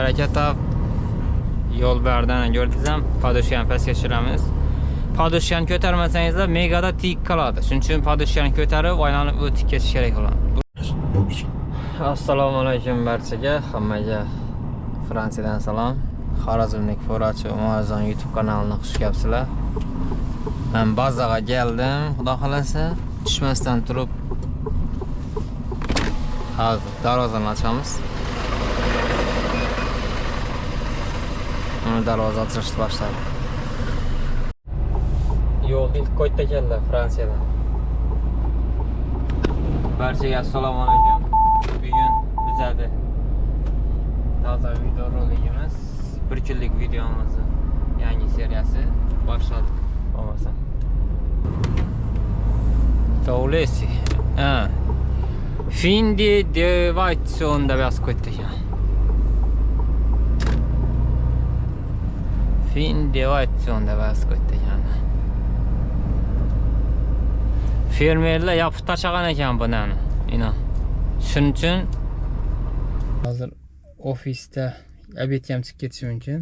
harakata yo'l berdan gördüysem Padosyan pastga tushiramiz. Padosyan ko'tarmasangizlar megada tik qoladi. Shuning uchun Padosyan ko'tarib aylanib o'tib ketish kerak bo'ladi. Assalomu alaykum barchaga, hammaga Fransiyadan salom. Xorazmlik Forachi Umazon YouTube kanalini xush kelibsizlar. Men bazaga keldim, xudo xolasa tushmasdan turib hozir darvozani ochamiz. Darvoza ochishni boshladi. Yo'l ilk qo'yda keldi Fransiyadan. Barchaga assalomu alaykum. Bugun bizada toza video roligimiz, bir kunlik videomizni yangi seriyasi boshladik. Bo'lmasa. To'lesi. Fin de devation deb yozib qo'ydi ekan. Fin devation deb yozib qo'ydi ekan. Fermerlar yopib tashlagan ekan bunani. Ina. Shuning uchun hozir ofisda obed ham chiqib ketishi mumkin.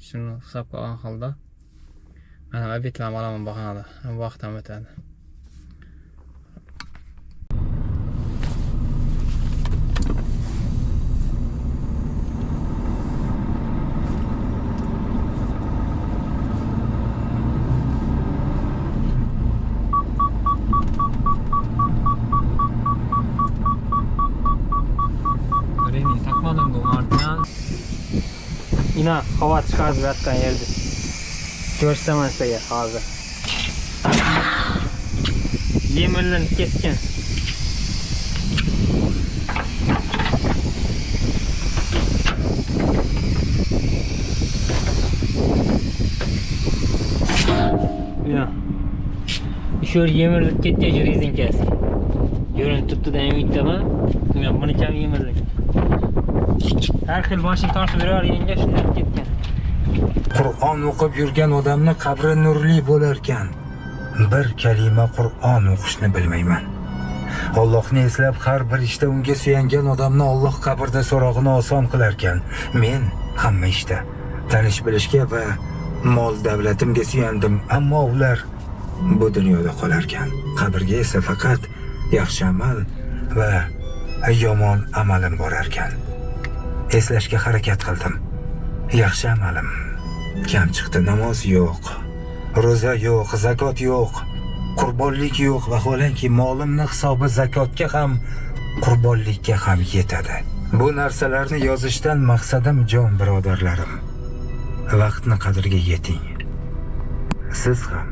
Shuni hisobga olgan holda mana obedlarni olaman bahonada. Vaqt ham o'tadi. Yine hava çıkardı yatkan yerde. Görsem size hazır. Yemirlerini kesken. Ya. Şöyle yemirlik gitti şu rezin kes. Görün tuttu da emin tamam. Ya bunu kam yemirlik. Her xil mashina tortib yurar yenge shunday ketgan. Qur'on o'qib yurgan odamni qabri nurli bo'lar ekan. Bir kalima Qur'on o'qishni bilmayman. Allohni eslab har bir ishda unga suyangan odamni Alloh qabrda so'rog'ini oson qilar ekan. Men hamma ishda tanish bilishga va mol davlatimga suyandim, ammo ular bu dunyoda qolar ekan. Qabrga esa faqat yaxshi amal va yomon amalim borar ekan. Eslashga harakat qildim. Yaxshi amalim kam chiqdi. Namoz yo'q, ro'za yo'q, zakot yo'q, qurbonlik yo'q. Vaholanki molimning hisobi zakotga ham, qurbonlikka ham yetadi. Bu narsalarni yozishdan maqsadim jon birodarlarim, vaqtni qadriga yeting. Siz ham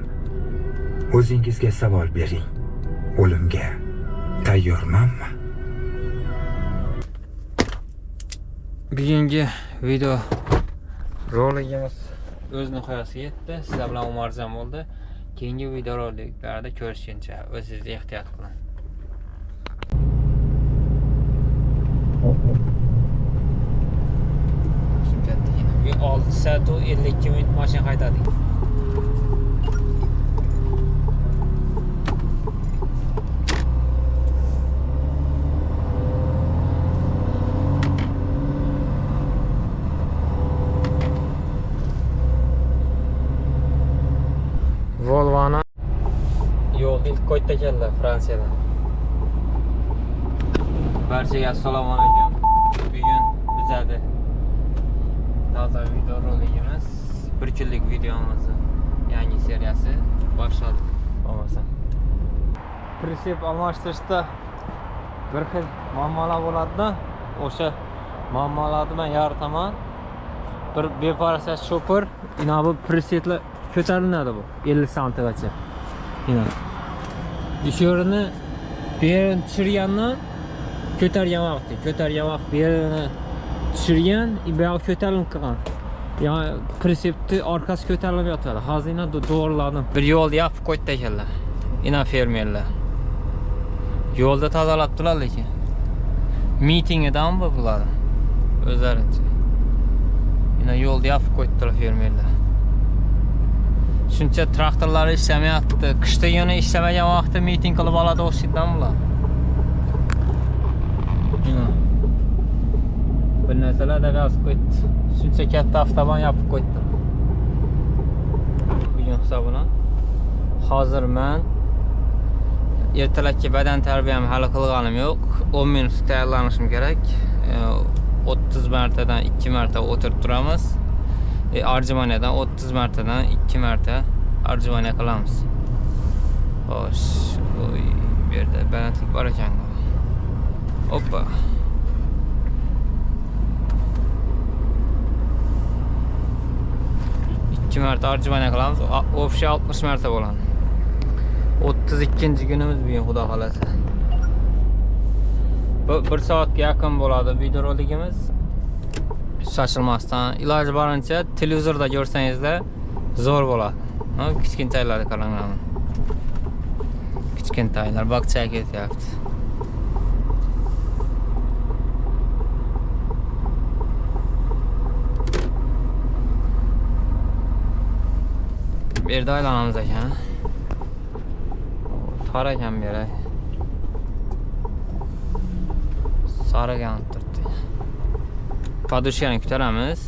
o'zingizga savol bering. O'limga tayyormanmi? Bugungi video roligimiz o'z nihoyasiga yetdi. Sizlar bilan Umarzam bo'ldi. Keyingi video roliklarda ko'rishguncha o'zingiz ehtiyot qiling. 6 soat 52 minut mashina qaytadik. Volvo'ni yo'l ilk qo'yda keldi Fransiyadan. Barchaga assalomu alaykum. Bugun bizada toza video roligimiz, bir kunlik videomizni yangi seriyasi boshladik. Bo'lmasa. Prinsip almashtirishda bir xil muammolar bo'ladi-da. O'sha muammolarni men yoritaman. Bir beparasa shopir, ina bu presetlar ko'tariladi bu 50 santigacha. Ina. Ishyorini berin tushirgandan ko'targan vaqti, berini tushirgan, buyoq ko'tarilib qolgan. Yani presepni orqasi ko'tarilib yotadi. Hozirina to'g'riladim. Bir yo'lni yopib qo'ydi ekanlar. Ina fermerlar. Yo'lda tozalab turadi lekin. Mitingidan bu bular. O'zlarincha. Ina yo'lni yopib qo'ydilar fermerlar. Shuncha traktorlar ishlamayapti. Qishda yana ishlamagan vaqtda miting qilib oladi o'shidan bular. Bir narsalar da gaz qo'ydi. Shuncha katta avtoban yopib qo'ydi. Bugun hisobini. Hozir men ertalabki badan tarbiyamni hali qilganim yo'q. 10 minut tayyorlanishim kerak. 30 martadan 2 marta o'tirib turamiz. Arjimaniyadan 30 martadan 2 marta arjimaniya qilamiz. Xo'sh, bu yerda balandlik bor ekan. Hoppa. marta arjimaniya qilamiz. Общий 60 marta bo'ladi. 32-kunimiz bugun xudo xolasa. 1 soatga yaqin bo'ladi videorolikimiz. Shoshilmasdan, iloji boricha televizorda ko'rsangizlar zo'r bo'ladi. Kichkintoylarga qaranglar. Kichkintoylar bog'chaga ketyapti. Bu yerda aylanamiz ekan. Tor ekan bu yer. Sarigan turibdi. Podushkani ko'taramiz.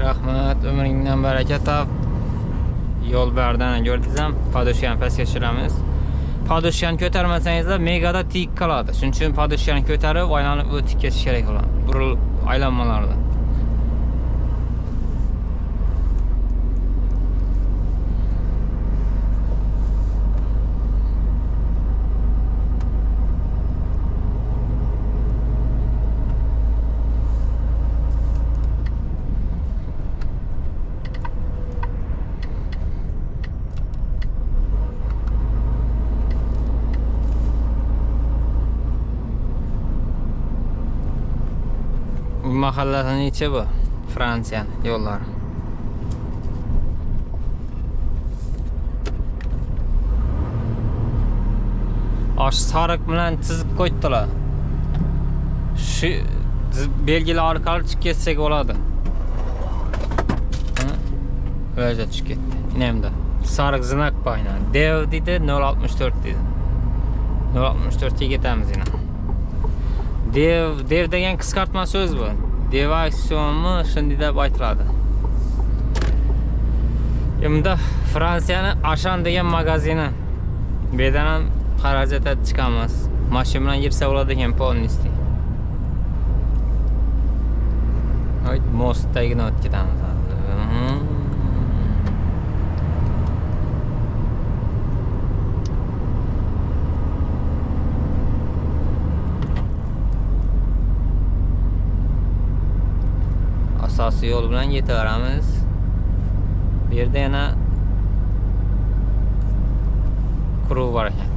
Rahmat, umringdan baraka top. Yo'l bardan ko'rdingiz ham, podushkani pastga tushiramiz. Podushkani ko'tarmasangizlar megada tik qoladi. Shuning uchun podushkani ko'tarib, aylanib o'tib ketish kerak bo'ladi. Burilib aylanmalarda. Mahallasining ichi bu. Fransiya yo'llari. Osh sariq bilan chizib qo'ydilar. Shu belgilar orqali chiqib ketsak bo'ladi. O'zi chiqib ketdi. Inemda. Sariq znak payna. Dev dedi 064 dedi. 064 ga ketamiz yana. Dev degan qisqartma so'z bu. Devaksionmi shunday deb aytiladi. Endi Fransiyani Ashan degan magazini. Bu yerdan ham xarajatga chiqamiz. Mashina bilan yursa bo'ladi ekan polnisti. Hoy, most tagidan o'tib ketamiz. Asosiy yo'l bilan yetaveramiz. Bu yerda yana quruq bor ekan.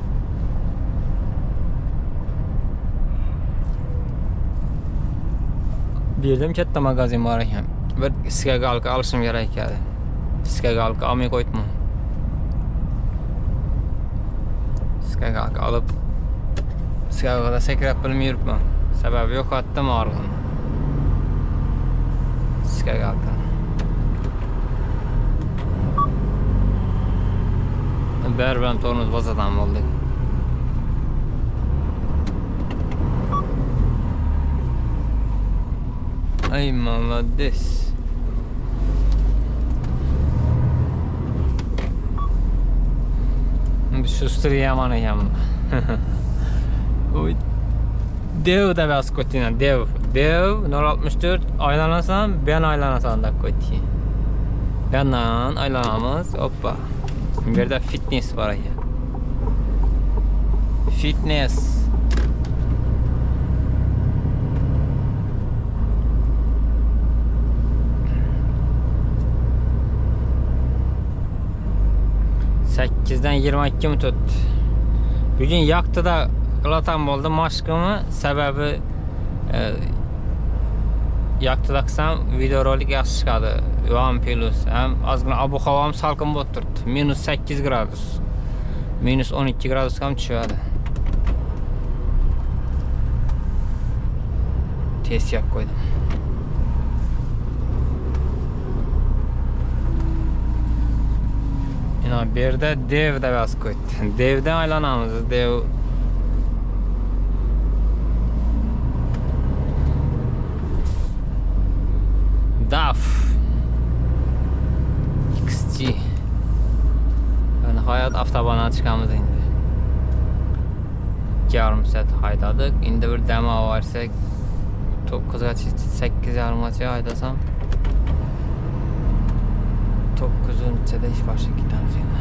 Bu yerda ham katta magazin bor ekan. Bir iskagalka olishim kerak ekan. Iskagalka olmay qo'yibman. Iskagalka olib iskagalkada sakrab bilmay yuribman. Sababi yo'qotdim organni. Iskagalka. Baribir tormoz bosadan bo'ldi. Ay молодец. Shustri yomon ekan. Oy. Dev da bas qo'ytina, dev 064 aylanasan, ben aylanasan deb qo'ydi. Bendan aylanamiz. Hoppa. Bu yerda fitness bor ekan. Fitness. dan 22 minut o'tdi. Bugun yoqtida qilatam bo'ldi mashqimni, sababi yoqtida qilsam videorolik yaxshi chiqadi. Ham plus ham ozgina ob-havo ham salqin bo'lib turibdi. -8 gradus. Minus 12 gradusga ham tushadi. Test yap qo'ydim. Yana bu yerda dev deb yozib qo'ydi. Devdan aylanamiz. Dev DAF XG. Nihoyat avtobandan chiqamiz endi. 2,5 soat haydadik. Endi bir dam olsak 9gacha 8:30gacha haydasam 9:10da ish boshiga ketamiz endi.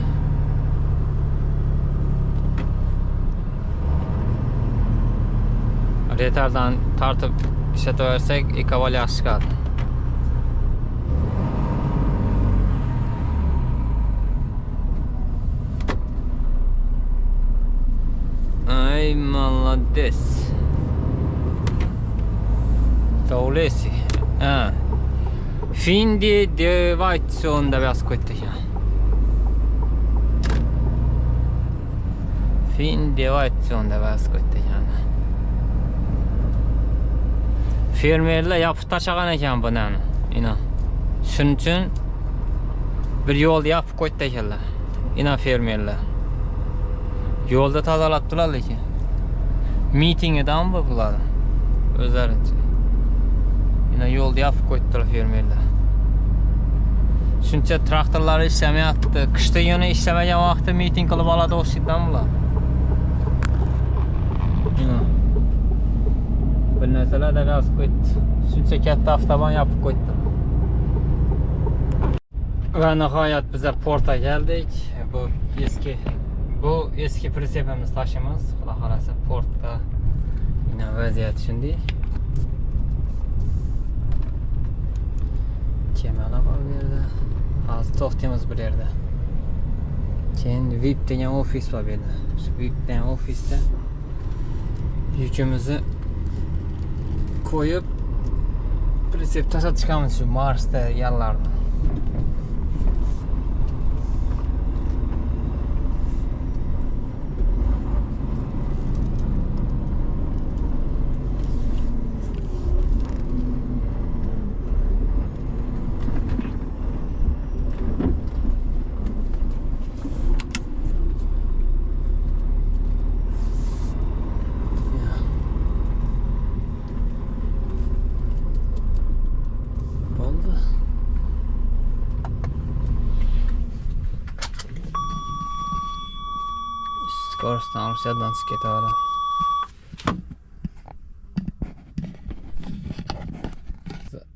Retardan tartib ishlataversak ekobol yaxshi chiqadi. Ay молодец. To'g'risi. Finde Devation deb yozib qo'ydi ekan. Finde Devation deb yozib qo'ydi ekan. Fermerlar yopib tashlagan ekan buni. Ina. Shuning uchun bir yo'l yopib qo'ydi ekanlar. Ina fermerlar. Yo'lda tozalab turadi lekin. Mitingidan bu bular. O'zlarincha. Yine yo'lda yopib qo'ydilar fermerlar. Shuncha traktorlar ishlamayapti. Qishda yana ishlamagan vaqtda miting qilib oladi o'shidan bular. Bir narsalar da yozib qo'ydi. Shuncha katta avtoban yopib qo'ydi. Va nihoyat biz portga keldik. Bu eski pritsepimiz taşımız. Xudo xolasa portda yine vaziyat shunday. Kemalar bor bu yerda. Hozir to'xtaymiz bir yerda. Keyin VIP degan ofis bor bu yerda. Shu VIP degan ofisda yukimizni qo'yib pritsep tashlab chiqamiz shu Marsda yerlarni. Skorosdan Rusiyadan chiqib ketaveradi.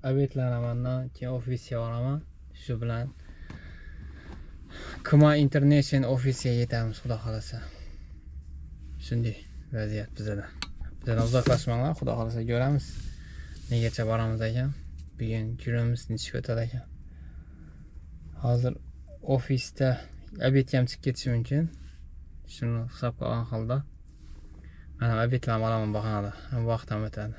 Obetlanamandan keyin ofisga boraman. Shu bilan Kuma International ofisiga yetamiz xudo xolasa. Shunday vaziyat bizda. Bizdan uzoqlashmanglar, xudo xolasa ko'ramiz. Negacha boramiz ekan. Bugun kunimiz nechga o'tadi ekan. Hozir ofisda obedga ham chiqib ketish mumkin. Shuni hisobga olgan holda mana obedlarni olaman bahonada. Vaqt ham o'tadi.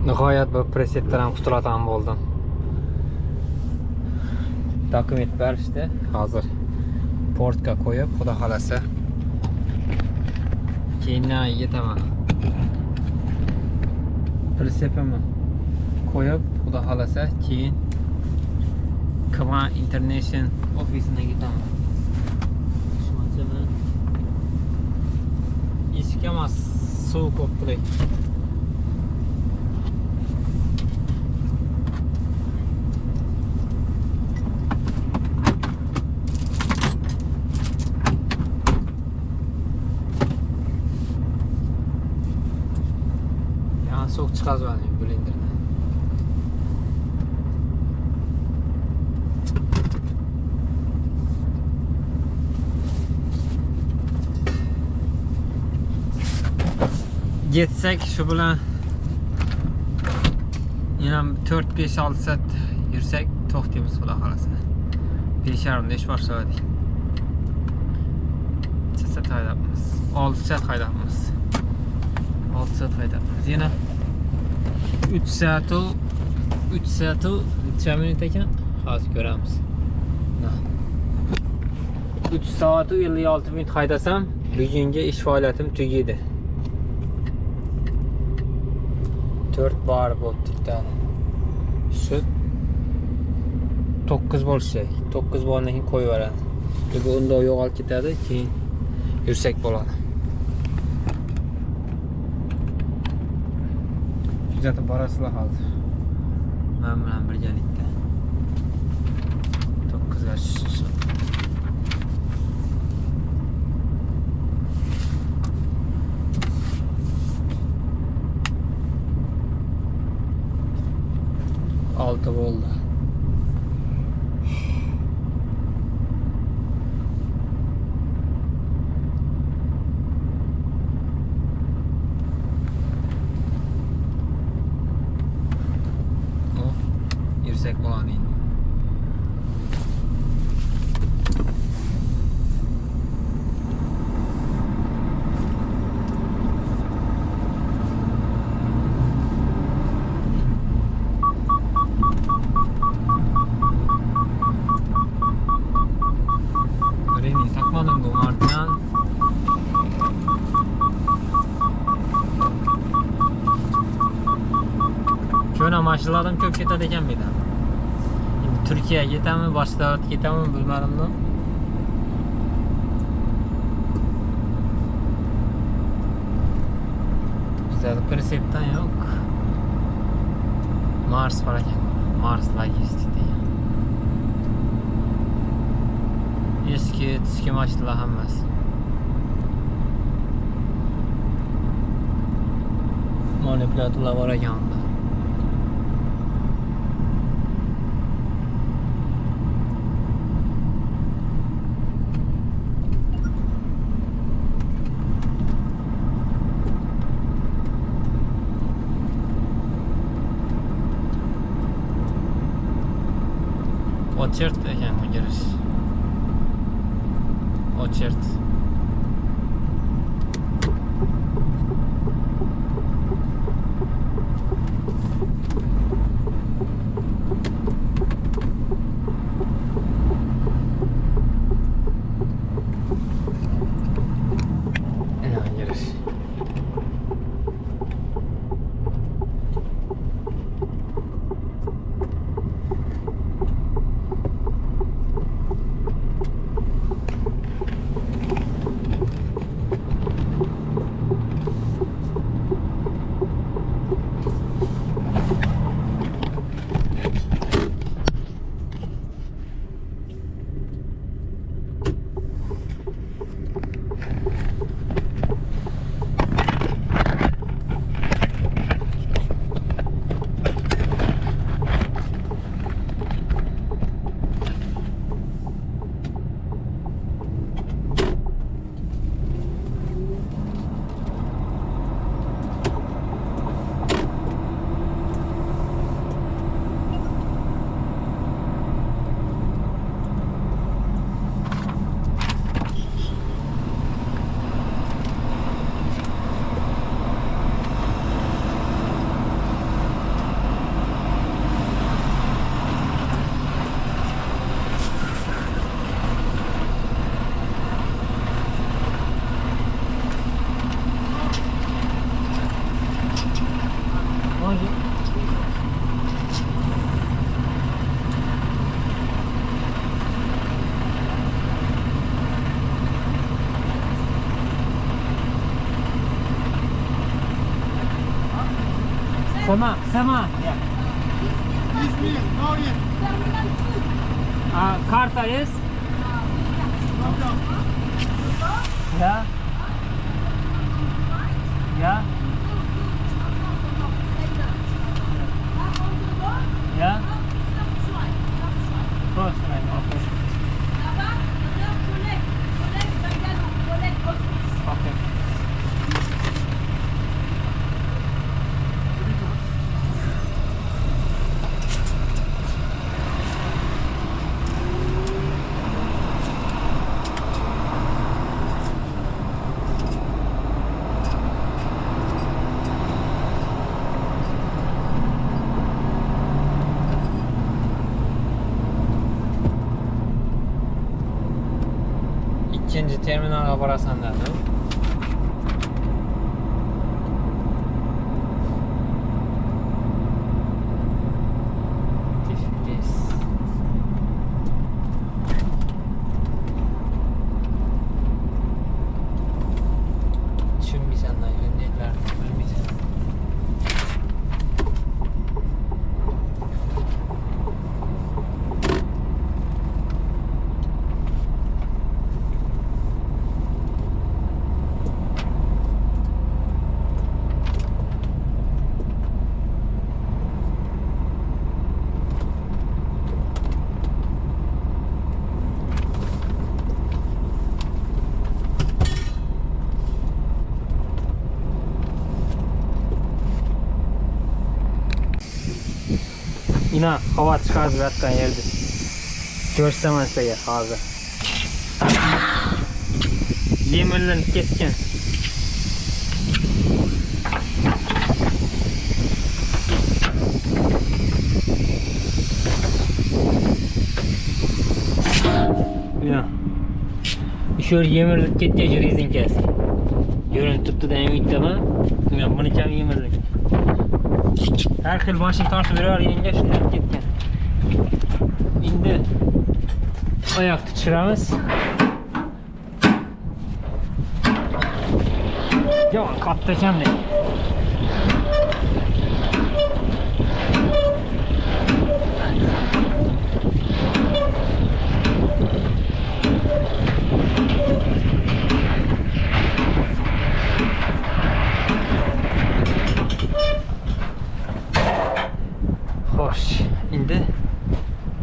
Nihoyat bu presetdan qutulatan bo'ldim. Dokument berishdi. Hozir portga qo'yib, xudo xolasa keyin yetaman. Presepimni qo'yib, xudo xolasa keyin Kuma International ofisine gitaman. Eshik emas, suv ko'p turadi. Yani soğuk chiqazmadim blenderdan. Getsek şu bilan yana 4-5-6 saat yursak to'xtaymiz xudo xolasa. 5:30 ish boshladik. 6 saat haydabmiz. 6 saat haydabmiz. 6 saat haydabmiz. Yana 3 saat 3 minut ekan. Hozir ko'ramiz. 3 soat 56 minut haydasam bugungi ish faoliyatim tugaydi. 4 bar bo'ldi tani. Shu 9 bo'lsa, 9 bordan keyin qo'yib yuboradi. Bu unda yo'qolib ketadi, keyin yursak bo'ladi. Kuzatib borasizlar hozir. Men bilan birgalikda 9 ga tushsin. Altı oldu. Yüksek olan indi. Remin takmadın bu martinan. Şöyle maşınlardan köp ketadi ekan bir daha. Türkiye'ye ketami, boshqa davlatga ketami bilmadim. Bizda prensipdan yo'q. Mars var ekan. Mars logistik degan. Eski mashinalar hammasi. Manipulyatorlar var ekan unda. Очерт ekan bu girish. Очерт. Giriş. Сама. İzmir, Norye. Karta есть? Ja. Ja. Ja. Prost, okay. Okay. terminalga borasan dedi. Tiflis. Tushunmaysan da, yönetlerni bilmaysan. Yine hava çıkardı yatkan yerde. Görsem size hazır. Yemirlenip ketken. Ya. Şöyle yemirlenip ketken şu rezin kes. Görün tuttu da ümit ama. Ya bunu kam yemirlenip. Her xil başını tartib berar yenge shunday ketgan. Endi oyoqni tushiramiz. Yomon katta ekanda. Xo'sh, endi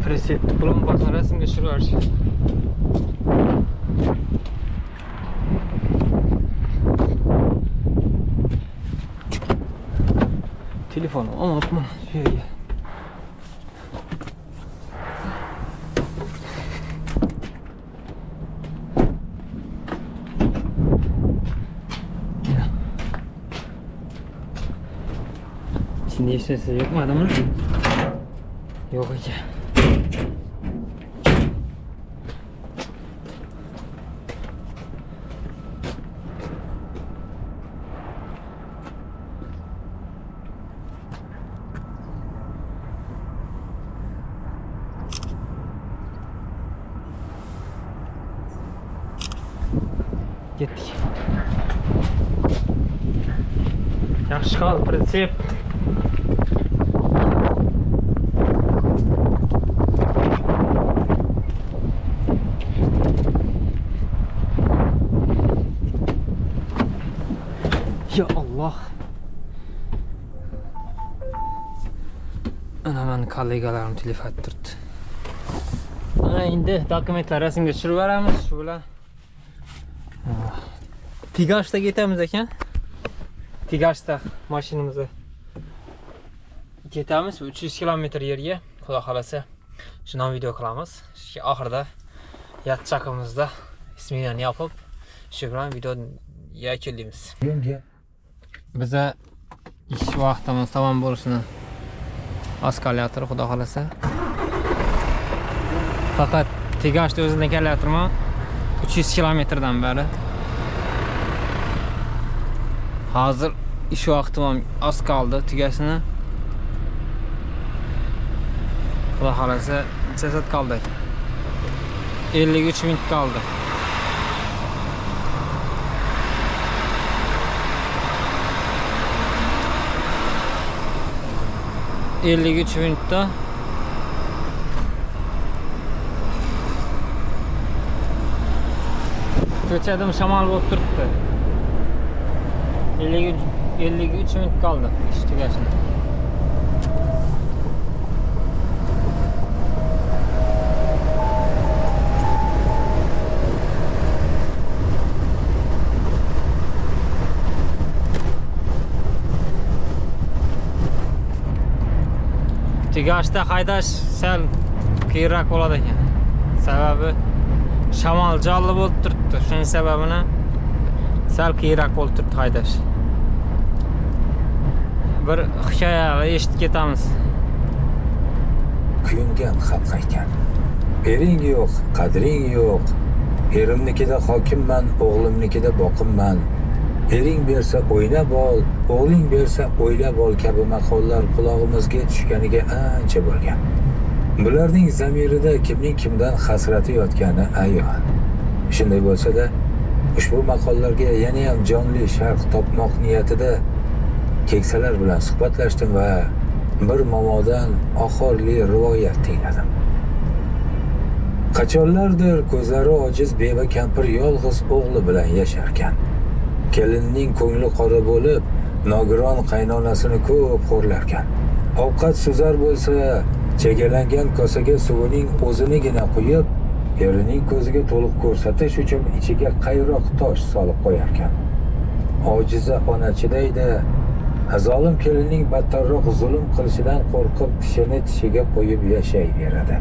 presetni pulini bosib rasmga tushirib yuborishgan. Telefonum unutma shu yerga. İçinde hiç ses yok mu adamın? Yok ekan. Gittik. Yaxshi qoldi pritsep. Ya Allah. Ana men kollegalarım telefon ettirdi. Ana endi dokumentlar rasmga tushirib beramiz shu bilan. Tigashda ketamiz ekan. Tigashda mashinamizni ketamiz 300 km yerga. Xudo xolasa shundan video qilamiz. Oxirida yatchaqimizda ismini yapib shu bilan video yakunlaymiz. Bize ish vaqtimiz tamom bo'lishini oz qolyatir xudo xolasa. Faqat Tigashda o'zidan kelayotirman 300 kilometrdan beri. Hozir ish vaqtim ham oz qoldi tugashini. Xudo xolasa 3 soat qoldi. 53 minut qoldi. ...53 minutda ko'chadim shamol bo'lib turibdi. 53 minut qoldi ish tugashini. Tigashda haydash sal qiyinroq bo'ladi ekan. Sababi shamol jonli bo'lib turibdi. Shuning sababini sal qiyinroq bo'lib turibdi haydash. Bir hikoya eshitib ketamiz. Kuyungan xalq aytgan. Ering yo'q, qadring yo'q. erimnikida hokimman, o'g'limnikida boqimman. Ering bersa o'ynab ol, o'g'ling bersa o'ylab ol kabi maqollar qulog'imizga tushganiga ancha bo'lgan. Bularning zamirida kimning kimdan hasrati yotgani ayon. Shunday bo'lsa-da, ushbu maqollarga yana ham jonli sharh topmoq niyatida keksalar bilan suhbatlashdim va bir momodan oxirli rivoyat tingladim. Qachonlardir ko'zlari ojiz beva kampir yolg'iz o'g'li bilan yasharkan. Kelinning ko'ngli qora bo'lib, nogiron qaynonasini ko'p xo'rlarkan. Ovqat suzar bo'lsa, chegalangan kosaga suvining o'zinigina quyib, erining ko'ziga to'liq ko'rsatish uchun ichiga qayroq tosh solib qo'yarkan. Ojiza ona chidaydi, zolim kelinning battarroq zulm qilishidan qo'rqib tishini tishiga qo'yib yashayveradi.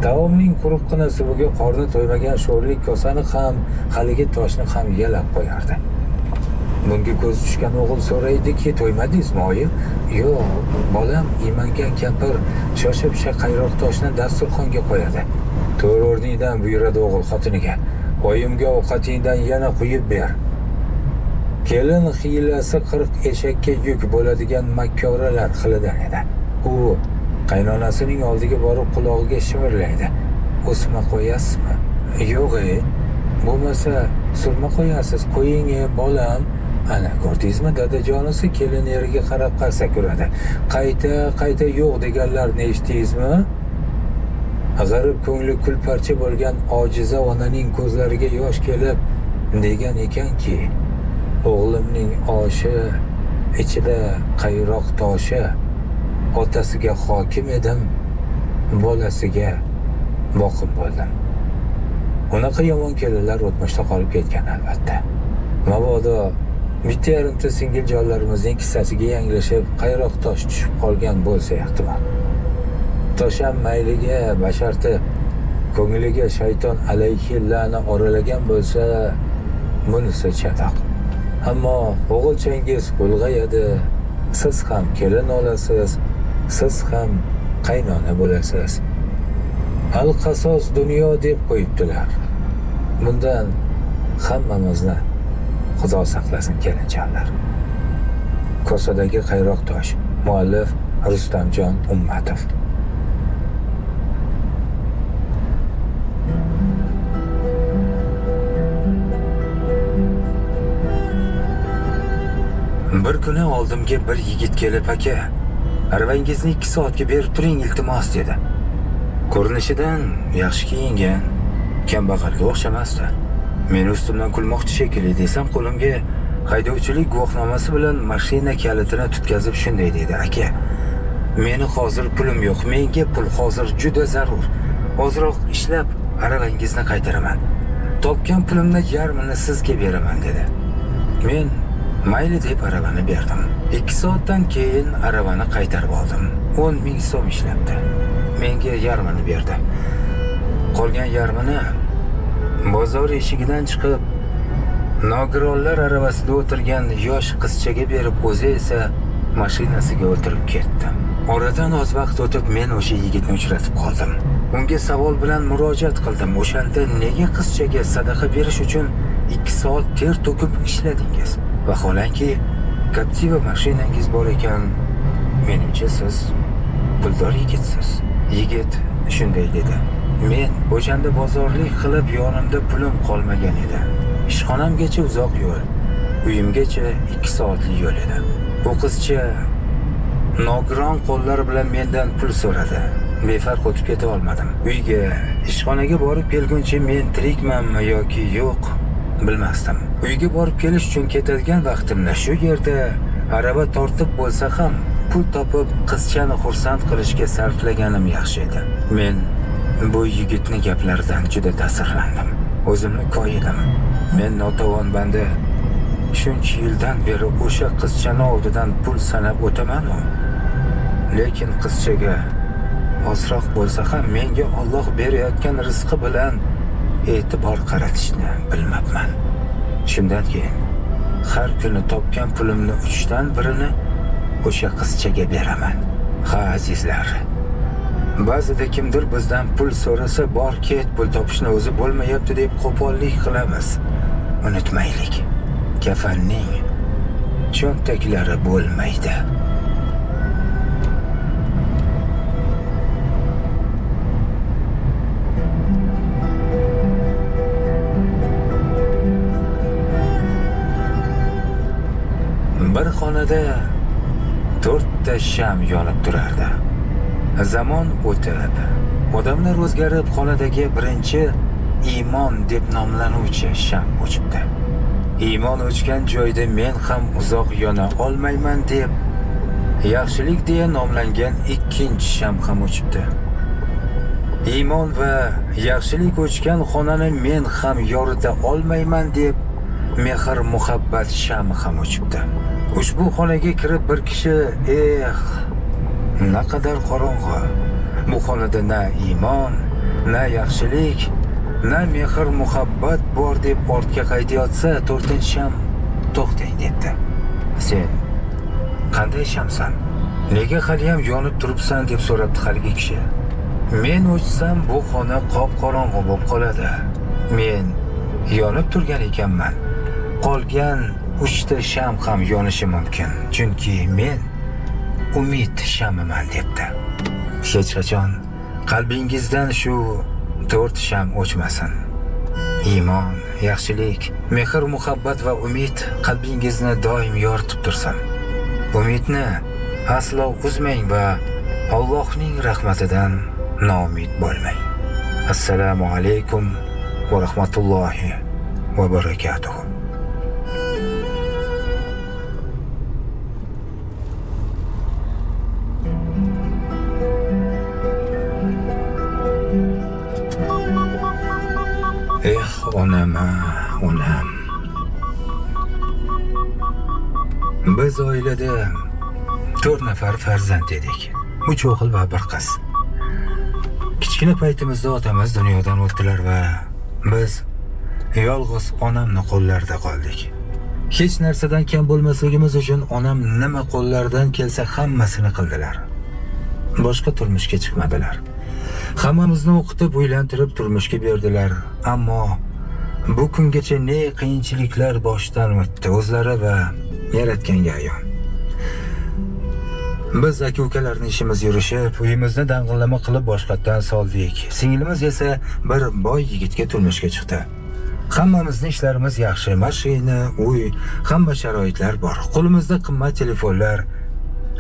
Taomning quruqqina suviga qorni to'ymagan sho'rlik kosani ham, haligi toshni ham yalab qo'yardi. Bunga ko'z tushgan o'g'il so'raydiki, to'ymadingizmi oyi? Yo'q, bolam, imangan kampir shoshib qayroq toshni dasturxonga qo'yadi. To'g'ri o'rnidan buyuradi o'g'il xotiniga. Oyimga ovqatingdan yana quyib ber. Kelin hiylasi 40 eshakka yuk bo'ladigan makkoralar xilidan edi. U qaynonasining oldiga borib qulog'iga shivirlaydi. O'sma qo'yasizmi? Yo'q, bo'lmasa surma qo'yasiz. Qo'ying, bolam. Ana ko'rdingizmi, dadajonisi kelin eriga qarab qarsak uradi. Qayta yo'q deganlarni eshitdingizmi? G'arib ko'ngli kulparcha bo'lgan ojiza onaning ko'zlariga yosh kelib degan ekanki, o'g'limning oshi ichida qayroq toshi. Otasiga hokim edim, bolasiga boqim bo'ldim. Unaqa yomon kelinlar o'tmishda qolib ketgan albatta. Mabodo bitta yarimta singiljonlarimizning kissasiga yanglishib qayroq tosh tushib qolgan bo'lsa ehtimol. Tosham mayliga basharti ko'ngliga shayton alayhi la'na oralagan bo'lsa, bunisi chatoq. Ammo o'g'ilchangiz ulg'ayadi, siz ham kelin olasiz, siz ham qaynona bo'lasiz. Al-qasos dunyo deb qo'yibdilar. Bundan hammamizni Xudo saqlasin kelinjonlar. Kosadagi qayroq tosh. Muallif Rustamjon Ummatov. Bir kuni oldimga bir yigit kelib, aka, arabangizni 2 soatga berib turing iltimos dedi. Ko'rinishidan yaxshi kiyingan, kambag'alga o'xshamasdi. Men ustimdan kulmoqchi shekilli desam, qo'limga haydovchilik guvohnomasi bilan mashina kalitini tutkazib shunday dedi: aka, meni hozir pulim yo'q, menga pul hozir juda zarur. Ozroq ishlab arabangizni qaytaraman. Topgan pulimni yarmini sizga beraman dedi. Men mayli deb arabani berdim. 2 soatdan keyin arabani qaytarib oldim. 10 ming so'm ishlabdi. Menga yarmini berdi. Qolgan yarmini bozor eshigidan chiqib, nogironlar arabasida o'tirgan yosh qizchaga berib, o'zi esa mashinasiga o'tirib ketdi. Oradan oz vaqt o'tib men o'sha yigitni uchratib qoldim. Unga savol bilan murojaat qildim. O'shanda nega qizchaga sadaqa berish uchun 2 soat ter to'kib ishladingiz? Vaholanki, Captiva mashinangiz bor ekan, menimcha siz puldor yigitsiz. Yigit shunday dedi: men o'shanda bozorlik qilib yonimda pulim qolmagan edi. Ishxonamgacha uzoq yo'l, uyimgacha 2 soatlik yo'l edi. Bu qizcha nogiron qo'llar bilan mendan pul so'radi. Befarq o'tib keta olmadim. Uyga, ishxonaga borib kelguncha men tirikmanmi yoki yo'q bilmasdim. Uyga borib kelish uchun ketadigan vaqtimni shu yerda araba tortib bo'lsa ham pul topib qizchani xursand qilishga sarflaganim yaxshi edi. Men bu yigitning gaplaridan juda ta'sirlandim. O'zimni koyidim. Men notavon banda shuncha yildan beri o'sha qizchani oldidan pul sanab o'taman-ku. Lekin qizchaga ozroq bo'lsa ham menga Alloh berayotgan rizqi bilan e'tibor qaratishni bilmabman. Shundan keyin har kuni topgan pulimni 3 dan birini o'sha qizchaga beraman. Ha azizlar, Ba'zida kimdir bizdan pul so'rasa, bor ket, pul topishni o'zi bo'lmayapti deb qo'pollik qilamiz. Unutmaylik, kafanning cho'ntaklari bo'lmaydi. Bir xonada 4 ta sham yonib turardi. Zaman o'tib, odamlar o'zgarib, xonadagi birinchi iymon deb nomlanuvchi sham o'chibdi. Iymon o'chgan joyda men ham uzoq yona olmayman deb yaxshilik deya nomlangan ikkinchi sham ham o'chibdi. Iymon va yaxshilik o'chgan xonani men ham yorita olmayman deb mehr muhabbat shami ham o'chibdi. Ushbu xonaga kirib bir kishi, naqadar qorong'u. Bu xonada na iymon, na yaxshilik, na mehr muhabbat bor deb ortga qaytayotsa, 4-sham to'xtang debdi. Sen qanday shamsan? Nega hali ham yonib turibsan deb so'rabdi haligi kishi. Men o'chsam bu xona qop-qorong'u bo'lib qoladi. Men yonib turgan ekanman. Qolgan 3 ta sham ham yonishi mumkin. Chunki men umid shamiman debdi. Hech qachon qalbingizdan shu 4 sham o'chmasin. Iymon, yaxshilik, mehr, muhabbat va umid qalbingizni doim yoritib tursin. Umidni aslo uzmang va Allohning rahmatidan noumid bo'lmang. Assalomu alaykum va rahmatullohi va barakatuh. Onam. Biz oilada 4 nafar farzand edik. 3 o'g'il va 1 qiz. Kichkina paytimizda otamiz dunyodan o'tdilar va biz yolg'iz onamning qo'llarida qoldik. Hech narsadan kam bo'lmasligimiz uchun onam nima qo'llaridan kelsa hammasini qildilar. Boshqa turmushga chiqmadilar. Hammamizni o'qitib, uylantirib turmushga berdilar. Ammo bu kungacha ne qiyinchiliklar boshdan o'tdi, o'zlari va yaratganga ayon. Biz aka-ukalarning ishimiz yurishib, uyimizni dang'illama qilib boshqatdan soldik. Singlimiz esa bir boy yigitga turmushga chiqdi. Hammamizning ishlarimiz yaxshi, mashina, uy, hamma sharoitlar bor. Qo'limizda qimmat telefonlar.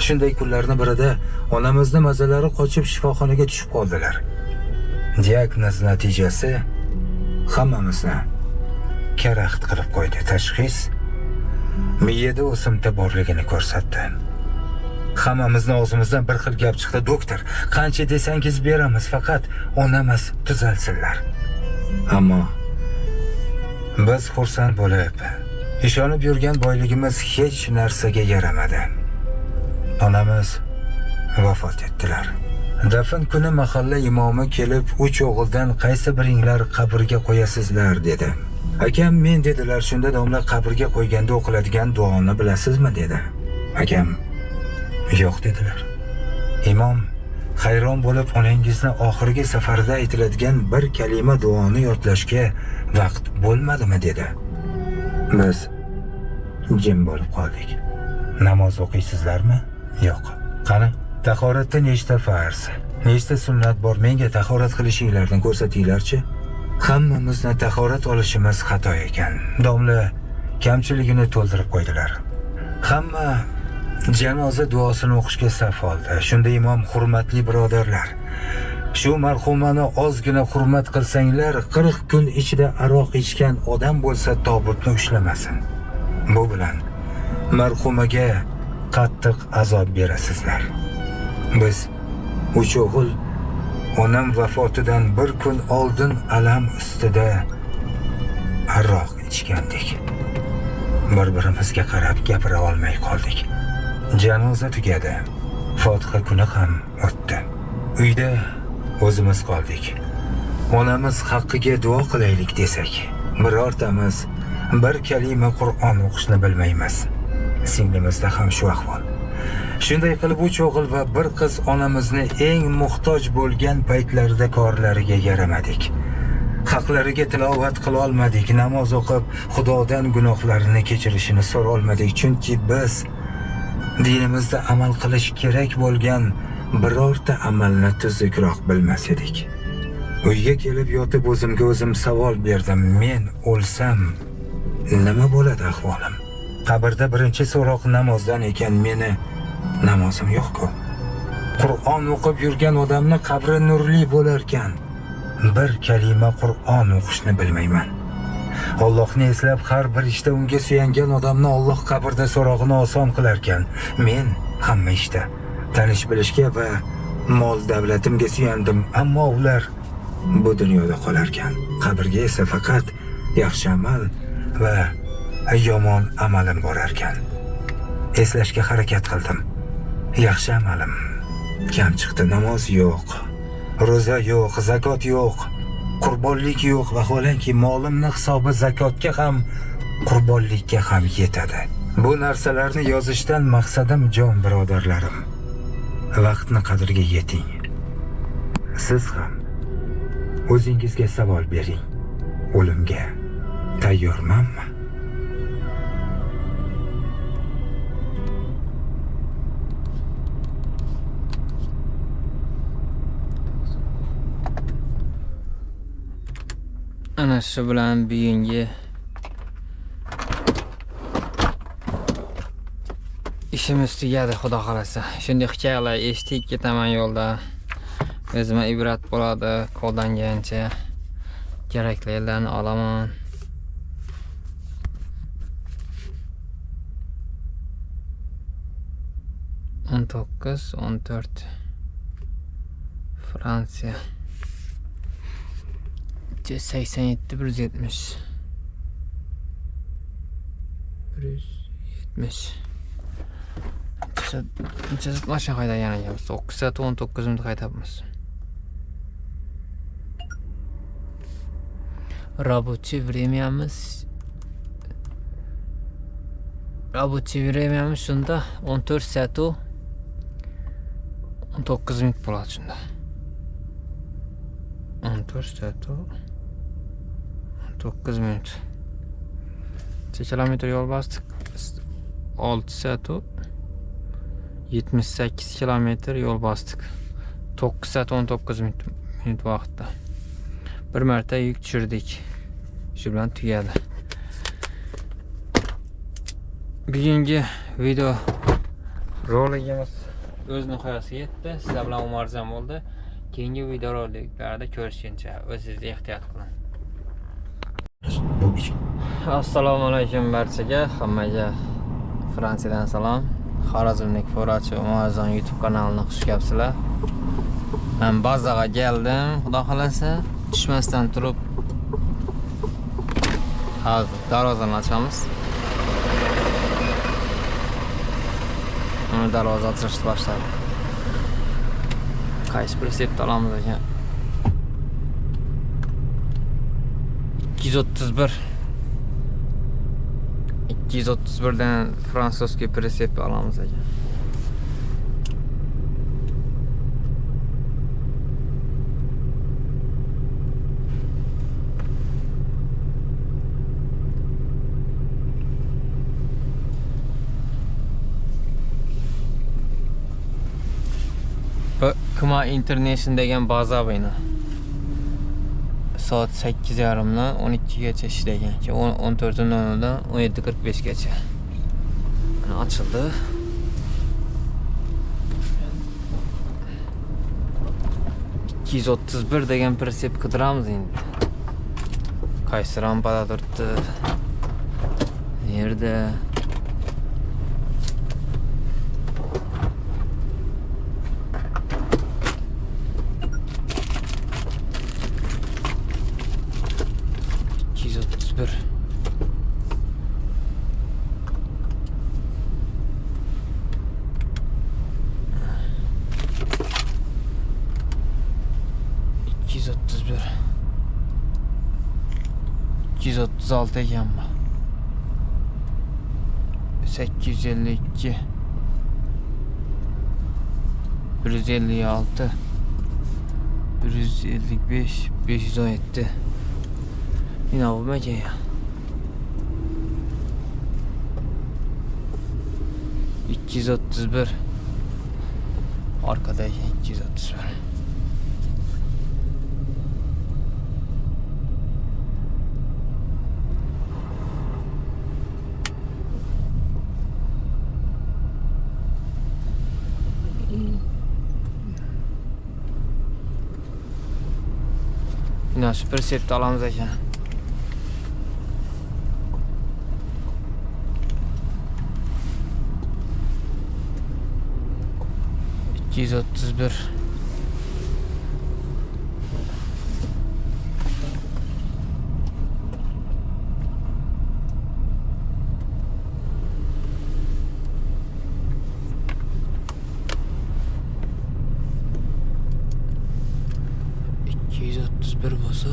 Shunday kunlarning birida onamizni mazalari qochib shifoxonaga tushib qoldilar. Diagnoz natijasi hammamizni karaxt qilib qo'ydi. Tashxis miyada o'simta borligini ko'rsatdi. Hammamizning og'zimizdan bir xil gap chiqdi. Doktor, qancha desangiz beramiz, faqat onamiz tuzalsinlar. Ammo biz xursand bo'lib, ishonib yurgan boyligimiz hech narsaga yaramadi. Onamiz vafot etdilar. Dafn kuni mahalla imomi kelib, 3 o'g'ildan qaysi biringlar qabrga qo'yasizlar dedi. Akam men dedilar. Shunda domla qabrga qo'yganda o'qiladigan duoni bilasizmi dedi. Akam yo'q dedilar. Imom hayron bo'lib, onangizni oxirgi safarda aytiladigan bir kalima duoni yodlashga vaqt bo'lmadimi dedi. Biz jim bo'lib qoldik. Namoz o'qiysizlarmi? Yo'q. Qani, tahoratda nechta farz, nechta sunnat bor? Menga tahorat qilishinglarni ko'rsatinglarchi. Hammamizni tahorat olishimiz xato ekan. Domla kamchiligini to'ldirib qo'ydilar. Hamma janoza duosini o'qishga saf oldi. Shunda imom, hurmatli birodarlar, shu marhumani ozgina hurmat qilsanglar, 40 kun ichida aroq ichgan odam bo'lsa tobutni ushlamasin. Bu bilan marhumaga qattiq azob berasizlar. Biz 3 o'g'il onam vafotidan 1 kun oldin alam ustida aroq ichgandik. Bir-birimizga qarab gapira olmay qoldik. Janoza tugadi. Fotiha kuni ham o'tdi. Uyda o'zimiz qoldik. Onamiz haqqiga duo qilaylik desak, birortamiz bir kalima Qur'on o'qishni bilmaymiz. Singlimizda ham shu ahvol. Shunday qilib uch o'g'il va bir qiz onamizni eng muhtoj bo'lgan paytlarida korlariga yaramadik. Haqlariga tilovat qila olmadik, namoz o'qib, Xudodan gunohlarini kechirishini so'ra olmadik, chunki biz dinimizda amal qilish kerak bo'lgan birorta amalni tuzukroq bilmas edik. Uyga kelib yotib o'zimga o'zim savol berdim. Men o'lsam nima bo'ladi ahvolim? Qabrda birinchi so'roq namozdan ekan, meni namozim yo'q-ku. Qur'on o'qib yurgan odamni qabri nurli bo'lar ekan. Bir kalima Qur'on o'qishni bilmayman. Allohni eslab har bir ishda unga suyangan odamni Alloh qabrda so'rog'ini oson qilar ekan. Men hamma ishda tanish bilishga va mol davlatimga suyandim, ammo ular bu dunyoda qolar ekan. Qabrga esa faqat yaxshi amal va yomon amalim borar ekan. Eslashga harakat qildim. Yaxshi amalim kam chiqdi. Namoz yo'q, ro'za yo'q, zakot yo'q, qurbonlik yo'q, vaholanki molimni hisobi zakotga ham, qurbonlikka ham yetadi. Bu narsalarni yozishdan maqsadim, jon birodarlarim, vaqtni qadriga yeting. Siz ham o'zingizga savol bering. O'limga tayyormanmi? Ana shu bilan bugungi ishimiz tugadi, xudo xolasa. Shunday hikoyalar eshitib ketaman yo'lda. O'zimga ibrat bo'ladi, qo'llangancha keraklilarni olaman. o'n to'qqiz, 14 Fransiya 87 170 170 mashina haydagan ekanmiz. 9 soat 19 minut haydabmiz. Рабочее времяmiz shunda 14 soat 19 minut bo'ladi shunda. 14 soat 19 minut. 1 kilometr yo'l bosdik. 6 soat 78 kilometr yo'l bosdik. 9 soat 19 minut vaqtda. Bir marta yuk tushirdik. Shu bilan tugadi. Bugungi video roligimiz o'z nihoyasiga yetdi. Sizlar bilan Umarzam bo'ldi. Keyingi video roliklarda ko'rishguncha o'zingizni ehtiyot qiling. Assalomu alaykum barchaga, hammaga Fransiyadan salom. Xorazmlik forachi Umarzam YouTube kanalini xush ko'ribsizlar. Men bazaga keldim, xudo xolasa, tushmasdan turib hozir darvozani ochamiz. Darvoza ochishni boshladi. Qaysi pritsepni olamiz ekan? 231 dan fransuzskiy pritsep olamiz ekan. Kuma International degan baza bino. Soat 8:30 dan 12 gacha ishlagan. 14:00 dan 17:45 gacha. Mana ochildi. $231 degan pritsep qidiramiz endi. Qaysi rampada turibdi? Nerda? $236 ekanmi? 852 156 155 517 yine bu mece ya. 231 arkadaki 231 yine süper septi alamız ekan. %31 231 bo'lsa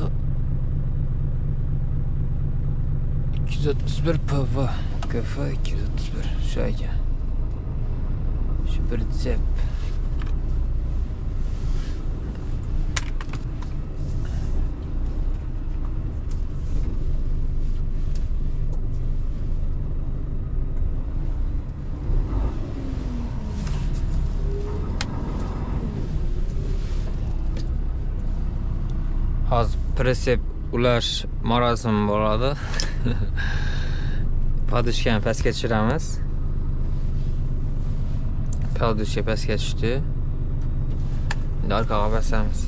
231 PV KF 231 shu ekan. Shu bir tsep. Hozir presep ulash marosimi bo'ladi. Podushkani pastga tushiramiz. Podushka pastga tushdi. Endi orqaga bosamiz.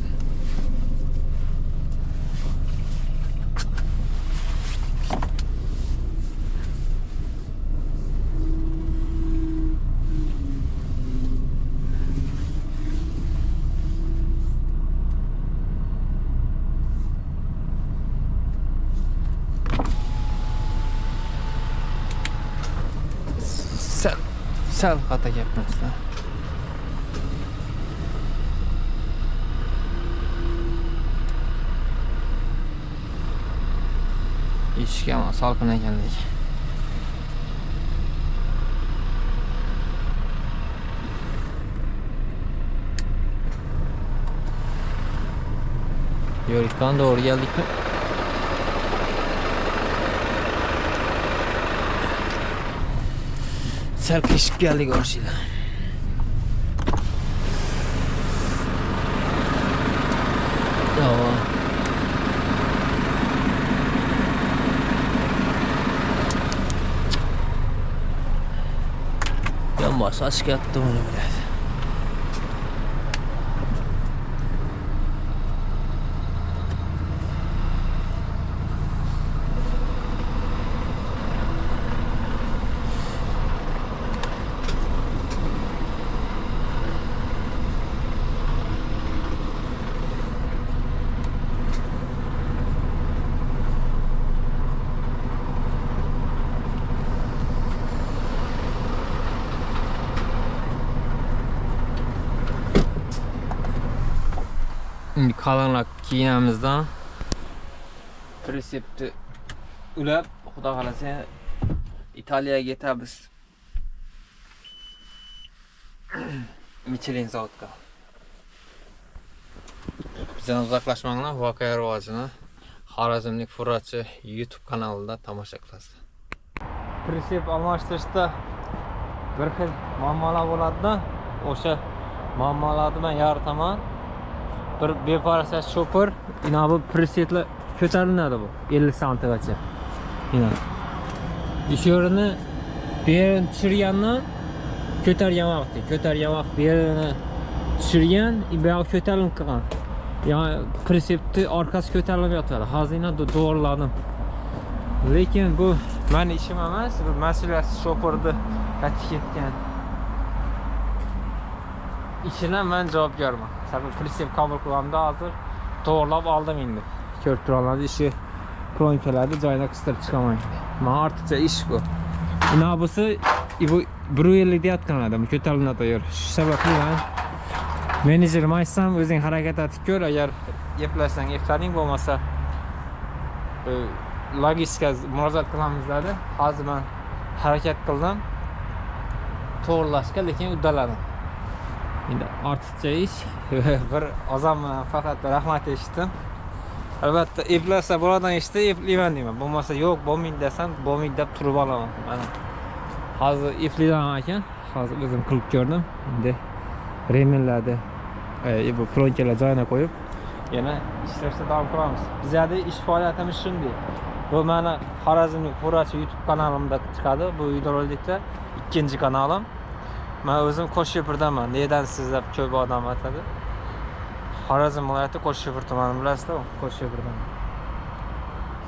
Sal xata gapmasda. Eshikka ham salqin ekandek. Yo'ldan doğru geldik mi? Serkişik geldik orşuyla. Tamam. Yanmaz aşk yattım onu biraz. Şimdi kalınlak kiyinamizdan Presepti ulab, xudo xolasa İtalya'ya ketamiz. Michelin zavodga. Bizdan uzoqlashmanglar, voqea rivojini Xorazmlik Furratchi YouTube kanalida tomosha qilasizlar. Presep almashtirishda bir xil muammolar bo'ladi-da, o'sha muammolarni men yoritaman. Bir beparasa shopper, ina bu presetlar ko'tariladi bu 50 santigacha. Ina. Ish o'rni berini tushirgandan ko'targan vaqt berini tushirgan, bu yoq ko'tarilib qolgan. Yani presepni orqasi ko'tarilib yotadi. Hozir ina to'g'riladim. Lekin bu meni ishim emas, bu mas'uliyati shopperni qaytib ketgan. İşine ben javobgarman. Tabii presep qabul qilganimda hozir to'g'rilab oldim endi. Ko'rib turibsiz, ishi pronkalarni joyiga qistirib chiqaman. Men ortiqcha ish bu. Bunisi bu 150 deyotgan odam ko'tariladi yor. Shu sababli men menejerim aytsam, o'zing harakat etib ko'r, agar eplasang eptaring, bo'lmasa logistika murojaat qilamiz dedi. Hozir men harakat qildim to'g'rilashga, lekin uddaladim. Endi ortiqcha ish. Bir ozam faqat rahmat eshitdim. Albatta eplasa bo'ladigan ishni eplayman deyman. Bo'lmasa yo'q, bo'lmaydi desam, bo'lmaydi deb turib olaman. Mana hozir eplayman ekan. Hozir o'zim qilib ko'rdim. Endi remellarni bu plonkalar joyiga qo'yib yana ishlashda davom qilamiz. Bizda ish faoliyatimiz shunday. Bu meni Xorazmlik Furachi YouTube kanalimda chiqadi. Bu videorolikda ikkinchi kanalim. Men o'zim Qo'shko'pirdaman. Nedan sizlab ko'p odam aytadi. Xorazm viloyati Qo'shko'pir tumani bilasizlar, Qo'shko'pirdan.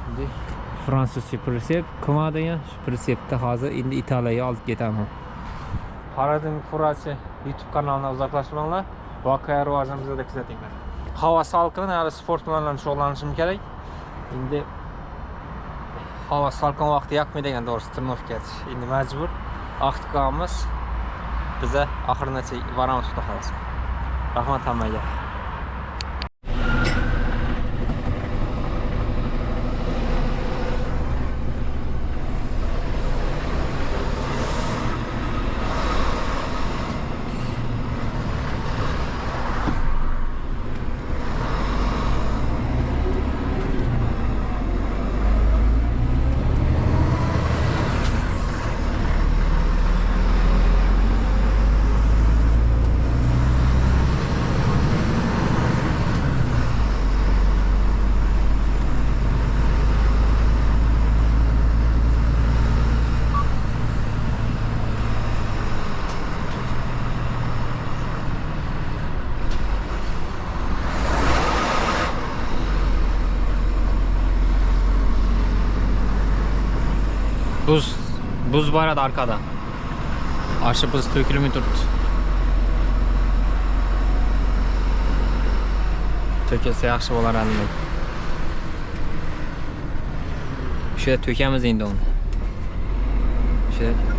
Endi fransuzcha pritsep qilma degan shu pritsepda hozir endi Italiyaga olib ketaman. Xorazm Furachi YouTube kanalidan uzoqlashmanglar. Voqea rivojimizni kuzatinglar. Havo salqin, hali sport bilan shug'ullanishim kerak. Endi havo salqin vaqti yoqmaydigan to'g'risi turnovga ketish. Endi majbur vaqt qolamiz. Biza oxirigacha boramiz xudo xolasa. Rahmat hammaga. Buz var arkada. Aşı buz tökülümü tuttu. Tökelse yaxşı olar endi. Şöyle tökemiz endi onu. Şöyle.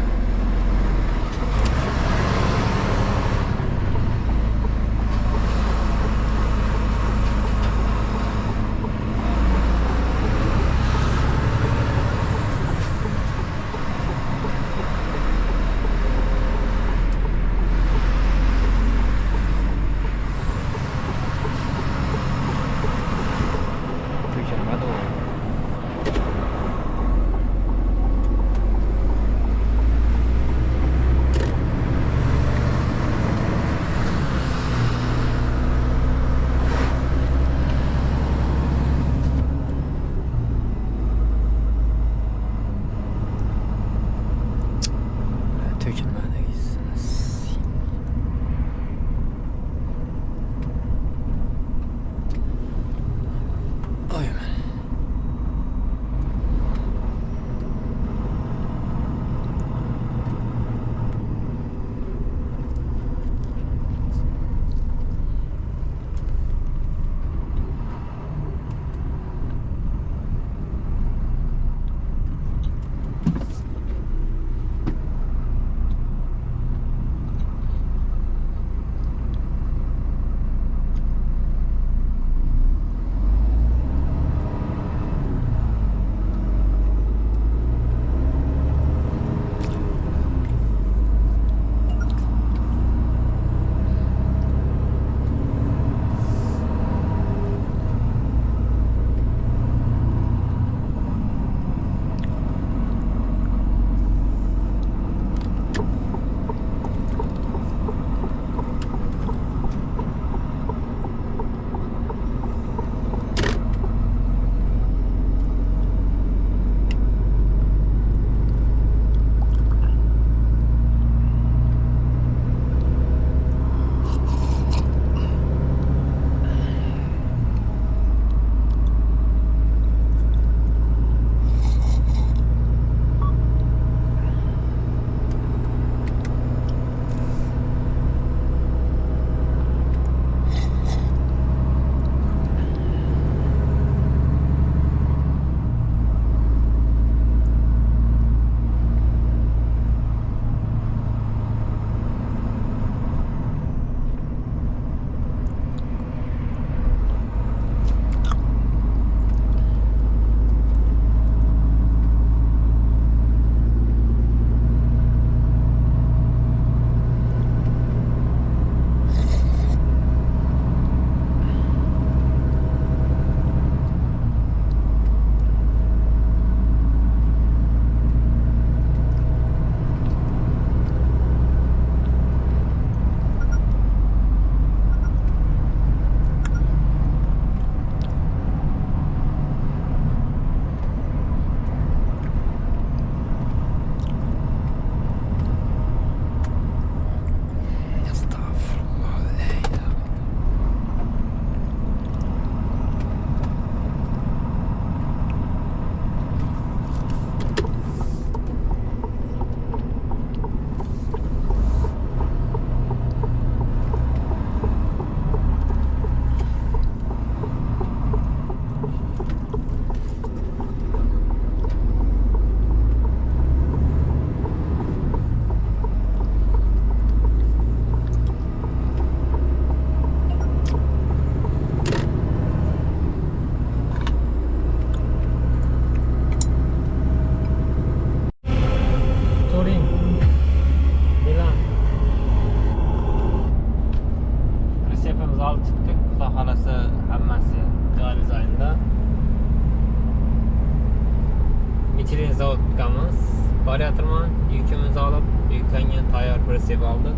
pritsep oldi.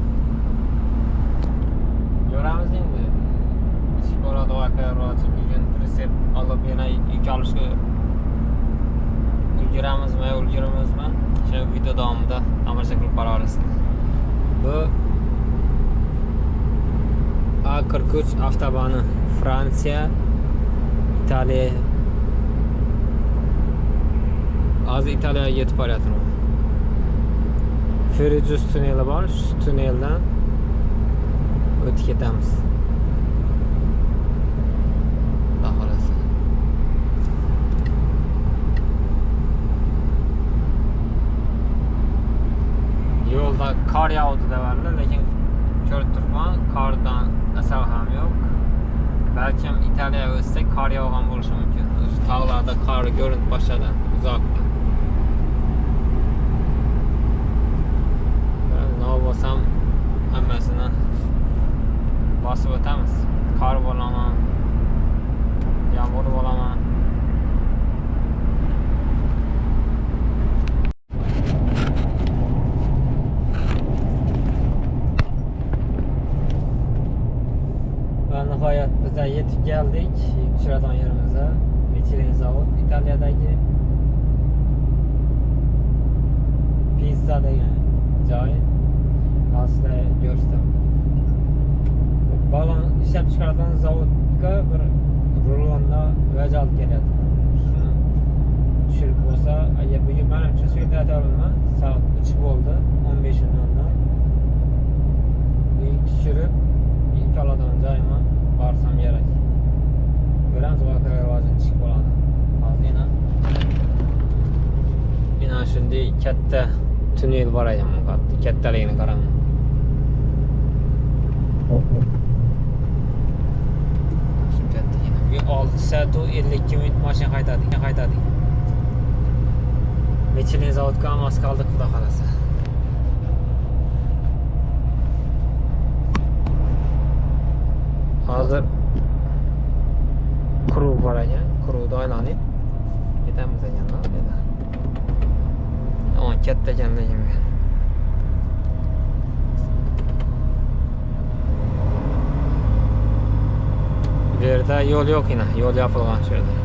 Ko'ramiz endi. Ish bo'ladi voqea rivojib bugun pritsep olib yana yuk olishga ulguramizmi, ulguramizmi? Shu video davomida tomosha qilib borasizlar. Bu A43 avtobani Fransiya, Italiya. Hozir Italiyaga yetib boryapman. Ferrejus tunneli bor, shu tunneldan o'tib ketamiz. Xudo xolasa. Yo'lda qor yog'di deyaptilar, lekin ko'rib turibman, qordan asar ham yo'q. Balkim Italiyaga o'tsak qor yog'gan bo'lishi mumkin. O'sha tog'larda qor ko'rinib boshladi uzoqda. Nov bo'lsam hammasini bosib o'tamiz. Qor bo'laman, yomg'ir bo'laman. Va nihoyat biz yetib keldik uchratan yerimizga. Michelin zavod, Italiyadagi Pizza degan joy. Hozir ko'rsam. Balon ishlab chiqaradigan zavodga bir rulonda vajal kelyapti. Shuni tushirib bo'lsa, bugun menimcha suyuqlatyapman. Soat 3 bo'ldi, 15:00. Tushirib ilk oladigan joyima borsam kerak. Ko'ramiz voqea rivojini chiqib bo'ladi. Hozir yana shunday katta tunnel bor ekan, kattaligini qaraman. Shu kattagina. 6 soat 52 minut mashina qaytadi. Michelin zavodga mos qoldik, xudo xolasa. Hozir quruq bor ekan, quruqda aylanib ketamiz ekan. Ama katta ekanligim. Bu yerda yo'l yo'q ina, yo'l yopilgan shu yerda.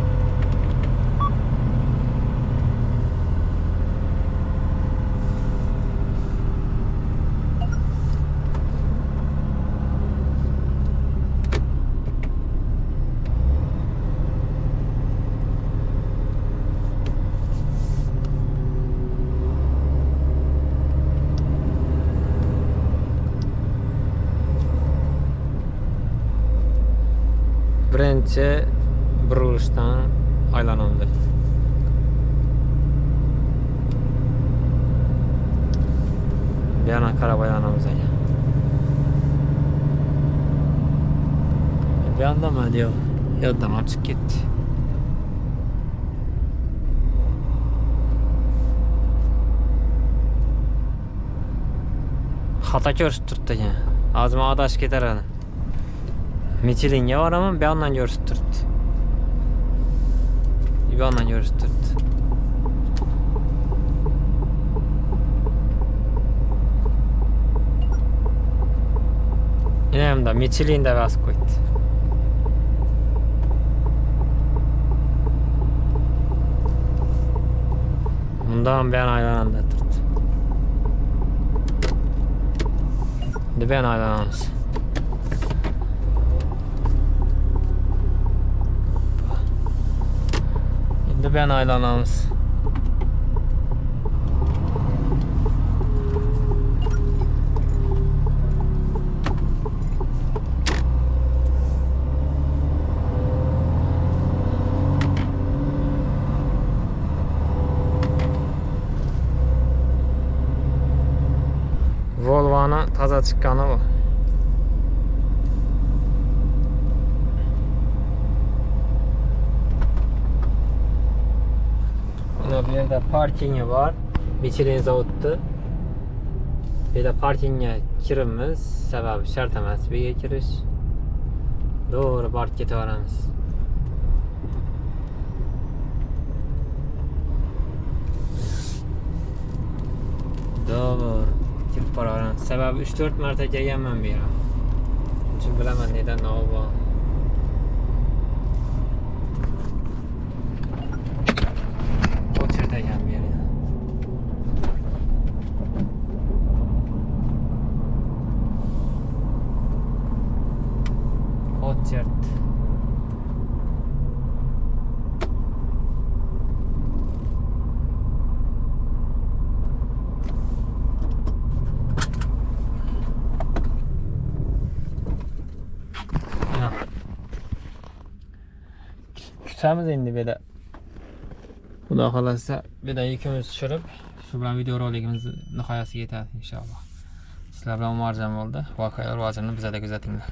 Birinchi burilishdan aylanamiz. Bu yana qarab aylanamiz ekan. Bu yondami yo'q? Yo'qdan chiqib ketdi. Xato ko'rsatib turibdi ekan. Hozir men adashib ketaman. Michelinga boraman, bu yoqdan ko'rsatib turibdi. Bu yoqdan ko'rsatib turibdi. Yana ham Michelin deb yozib qo'ydi. Bundan bu yana aylananda turibdi. Endi bu yana aylanamiz. Endi bu yana aylanamiz. Volvo'ni toza chiqqani bu. Bu yerda parkingi bor. Michelin zavodda. Bu yerda parkingga kirimiz, sababi shart emas bu yerga kirish. To'g'ri borib ketaveramiz. To'g'ri kirib chiqib boraman. Sababi 3-4 marta kelganman bu yerga. Shuning uchun bilaman neden navbat bor. Ochirda ekan bu yerga. Ochird. Kutamiz endi bu yerda. Xudo xolasa bu yerda yukimizni tushirib, shu bilan video roligimiz nihoyasiga yetadi inshaalloh. Sizlar bilan Umarjon bo'ldi. Voqea rivojini bizada kuzatinglar.